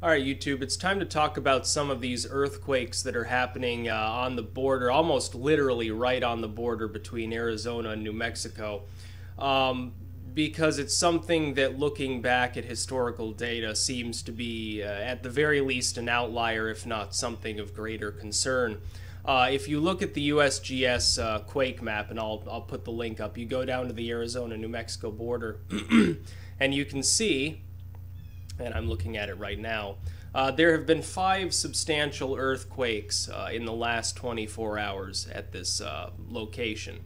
All right, YouTube, it's time to talk about some of these earthquakes that are happening on the border, almost literally right on the border between Arizona and New Mexico, because it's something that, looking back at historical data, seems to be, at the very least, an outlier, if not something of greater concern. If you look at the USGS quake map, and I'll put the link up, you go down to the Arizona-New Mexico border, and you can see, and I'm looking at it right now, there have been 5 substantial earthquakes in the last 24 hours at this location.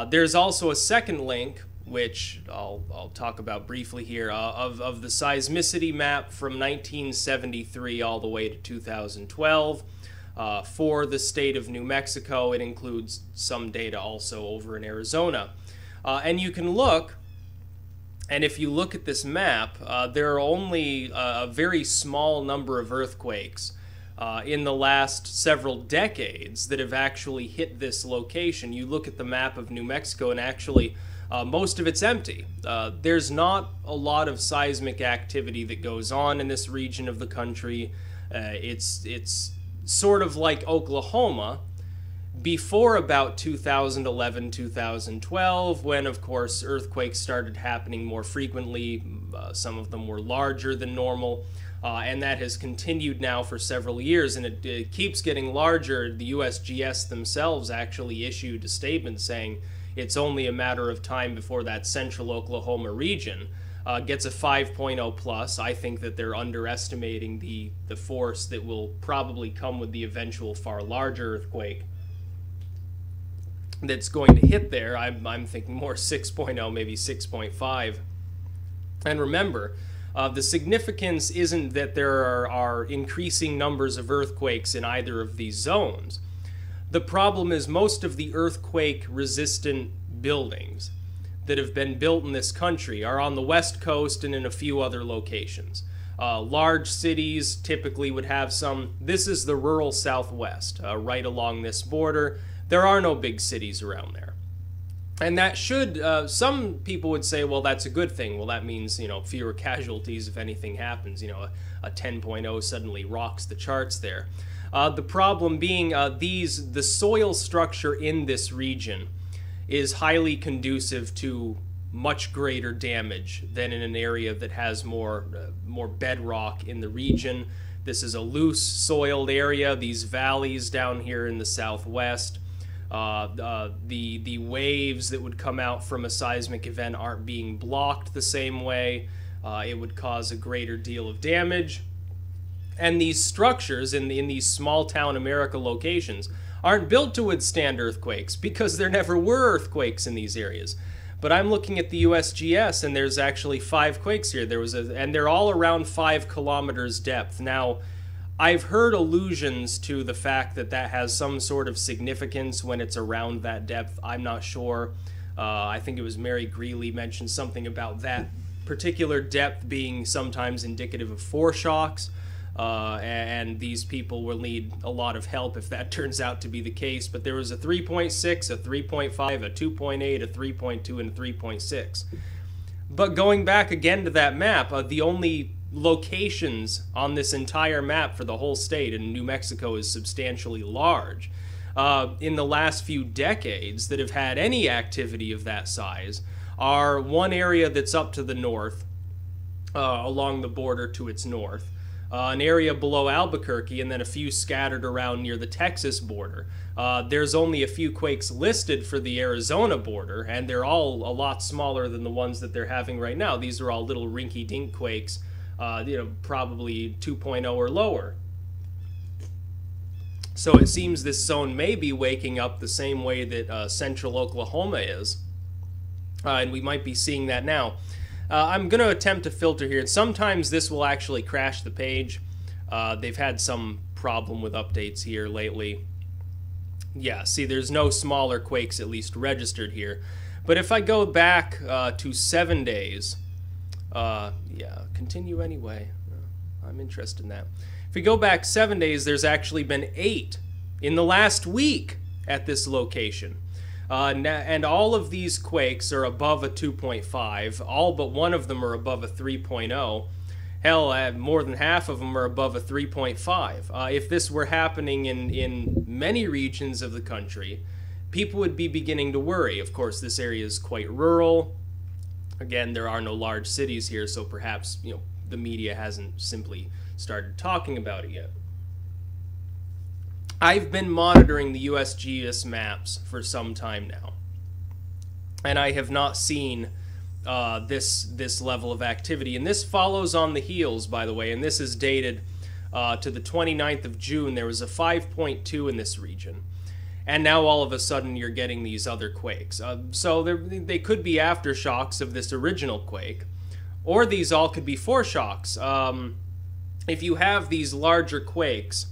There's also a second link, which I'll talk about briefly here, of the seismicity map from 1973 all the way to 2012 for the state of New Mexico. It includes some data also over in Arizona. And you can look. And if you look at this map, there are only a very small number of earthquakes in the last several decades that have actually hit this location. You look at the map of New Mexico, and actually most of it's empty. There's not a lot of seismic activity that goes on in this region of the country. It's sort of like Oklahoma before about 2011, 2012, when, of course, earthquakes started happening more frequently. Some of them were larger than normal, and that has continued now for several years, and it keeps getting larger. The USGS themselves actually issued a statement saying it's only a matter of time before that central Oklahoma region gets a 5.0 plus. I think that they're underestimating the force that will probably come with the eventual far larger earthquake that's going to hit there. I'm thinking more 6.0, maybe 6.5. And remember, the significance isn't that there are increasing numbers of earthquakes in either of these zones. The problem is most of the earthquake-resistant buildings that have been built in this country are on the West Coast and in a few other locations. Large cities typically would have some. This is the rural Southwest, right along this border. There are no big cities around there. And that should, some people would say, well, that's a good thing. Well, that means, fewer casualties if anything happens. A 10.0 suddenly rocks the charts there. The problem being the soil structure in this region is highly conducive to much greater damage than in an area that has more bedrock in the region. This is a loose soiled area, these valleys down here in the southwest. The waves that would come out from a seismic event aren't being blocked the same way. It would cause a greater deal of damage. And these structures in these small town America locations aren't built to withstand earthquakes because there never were earthquakes in these areas. But I'm looking at the USGS, and there's actually 5 quakes here. And they're all around 5 kilometers depth. Now, I've heard allusions to the fact that has some sort of significance when it's around that depth. I'm not sure. I think it was Mary Greeley mentioned something about that particular depth being sometimes indicative of foreshocks, and these people will need a lot of help if that turns out to be the case. But there was a 3.6, a 3.5, a 2.8, a 3.2, and a 3.6. But going back again to that map, the only locations on this entire map for the whole state, and New Mexico is substantially large, in the last few decades that have had any activity of that size are one area that's up to the north, along the border to its north, an area below Albuquerque, and then a few scattered around near the Texas border. There's only a few quakes listed for the Arizona border, and they're all a lot smaller than the ones that they're having right now. These are all little rinky-dink quakes, probably 2.0 or lower. So it seems this zone may be waking up the same way that central Oklahoma is, and we might be seeing that now. I'm going to attempt to filter here, and sometimes this will actually crash the page. They've had some problem with updates here lately. Yeah, see, there's no smaller quakes at least registered here. But if I go back to 7 days, yeah, continue anyway. I'm interested in that. If we go back 7 days, there's actually been 8 in the last week at this location. And all of these quakes are above a 2.5. All but one of them are above a 3.0. Hell, more than half of them are above a 3.5. If this were happening in many regions of the country, people would be beginning to worry. Of course, this area is quite rural. Again, there are no large cities here, so perhaps, the media hasn't simply started talking about it yet. I've been monitoring the USGS maps for some time now, and I have not seen this level of activity. And this follows on the heels, by the way, and this is dated to the 29th of June. There was a 5.2 in this region. And now all of a sudden you're getting these other quakes. So they could be aftershocks of this original quake, or these all could be foreshocks. If you have these larger quakes,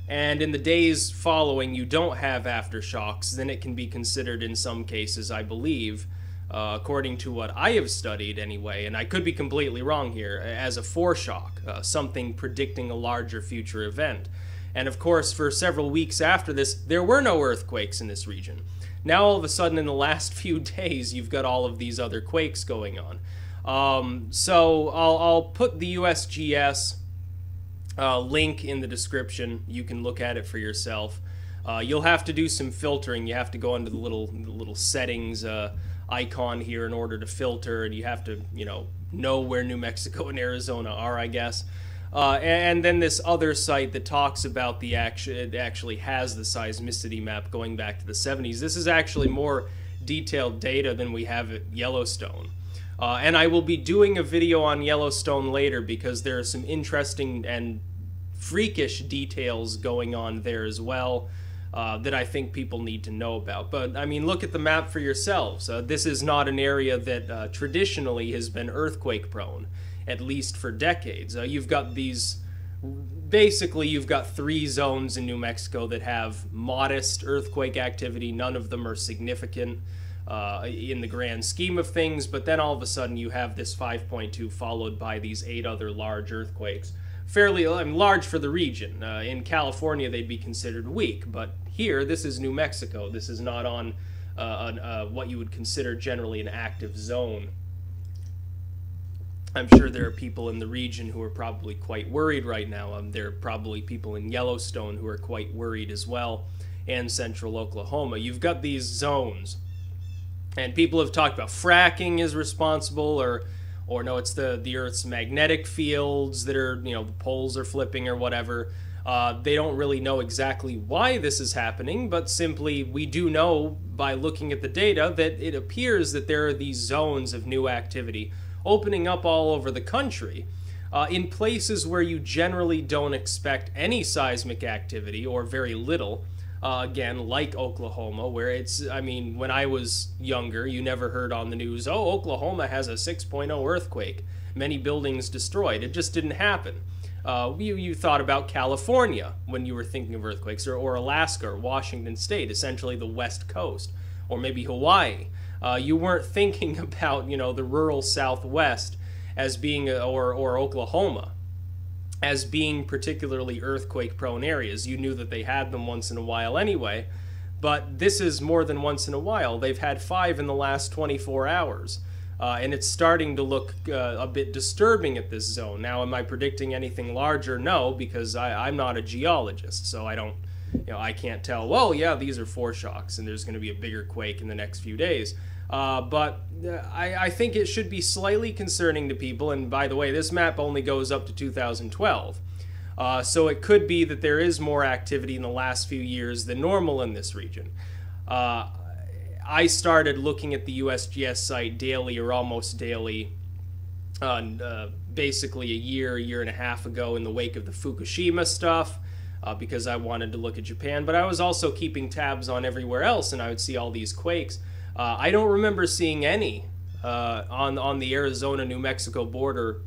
and in the days following you don't have aftershocks, then it can be considered in some cases, I believe, according to what I have studied anyway, and I could be completely wrong here, as a foreshock, something predicting a larger future event. And of course, for several weeks after this, there were no earthquakes in this region. Now all of a sudden in the last few days, you've got all of these other quakes going on. So I'll put the USGS link in the description. You can look at it for yourself. You'll have to do some filtering. You have to go into the little settings icon here in order to filter, and you have to know where New Mexico and Arizona are, I guess. And then this other site that talks about it actually has the seismicity map going back to the 70s. This is actually more detailed data than we have at Yellowstone. And I will be doing a video on Yellowstone later because there are some interesting and freakish details going on there as well that I think people need to know about. But, I mean, look at the map for yourselves. This is not an area that traditionally has been earthquake prone, at least for decades. You've got you've got 3 zones in New Mexico that have modest earthquake activity. None of them are significant in the grand scheme of things, but then all of a sudden you have this 5.2 followed by these 8 other large earthquakes. Fairly large for the region. In California they'd be considered weak, but here, this is New Mexico. This is not on what you would consider generally an active zone. I'm sure there are people in the region who are probably quite worried right now. There are probably people in Yellowstone who are quite worried as well, and central Oklahoma. You've got these zones, and people have talked about fracking is responsible, or no, it's the Earth's magnetic fields that are, the poles are flipping or whatever. They don't really know exactly why this is happening, but simply we do know by looking at the data that it appears that there are these zones of new activity opening up all over the country in places where you generally don't expect any seismic activity or very little. Again, like Oklahoma, where when I was younger, you never heard on the news, oh, Oklahoma has a 6.0 earthquake, many buildings destroyed. It just didn't happen. You thought about California when you were thinking of earthquakes, or Alaska, or Washington State, essentially the West Coast, or maybe Hawaii. You weren't thinking about, the rural Southwest as being, or Oklahoma, as being particularly earthquake-prone areas. You knew that they had them once in a while anyway, but this is more than once in a while. They've had 5 in the last 24 hours, and it's starting to look a bit disturbing at this zone. Now, am I predicting anything larger? No, because I'm not a geologist, so I don't, I can't tell, well, yeah, these are foreshocks, and there's going to be a bigger quake in the next few days. But I think it should be slightly concerning to people, and by the way, this map only goes up to 2012. So it could be that there is more activity in the last few years than normal in this region. I started looking at the USGS site daily or almost daily basically a year and a half ago in the wake of the Fukushima stuff. Because I wanted to look at Japan, but I was also keeping tabs on everywhere else, and I would see all these quakes. I don't remember seeing any on the Arizona-New Mexico border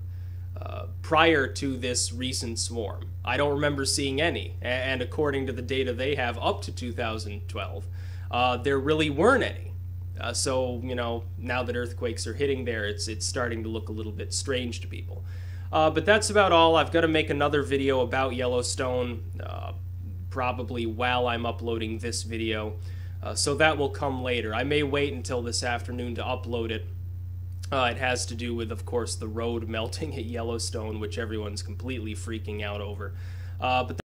prior to this recent swarm. I don't remember seeing any, and according to the data they have up to 2012, there really weren't any. So, now that earthquakes are hitting there, it's starting to look a little bit strange to people. But that's about all. I've got to make another video about Yellowstone, probably while I'm uploading this video. So that will come later. I may wait until this afternoon to upload it, It has to do with, of course, the road melting at Yellowstone, which everyone's completely freaking out over. But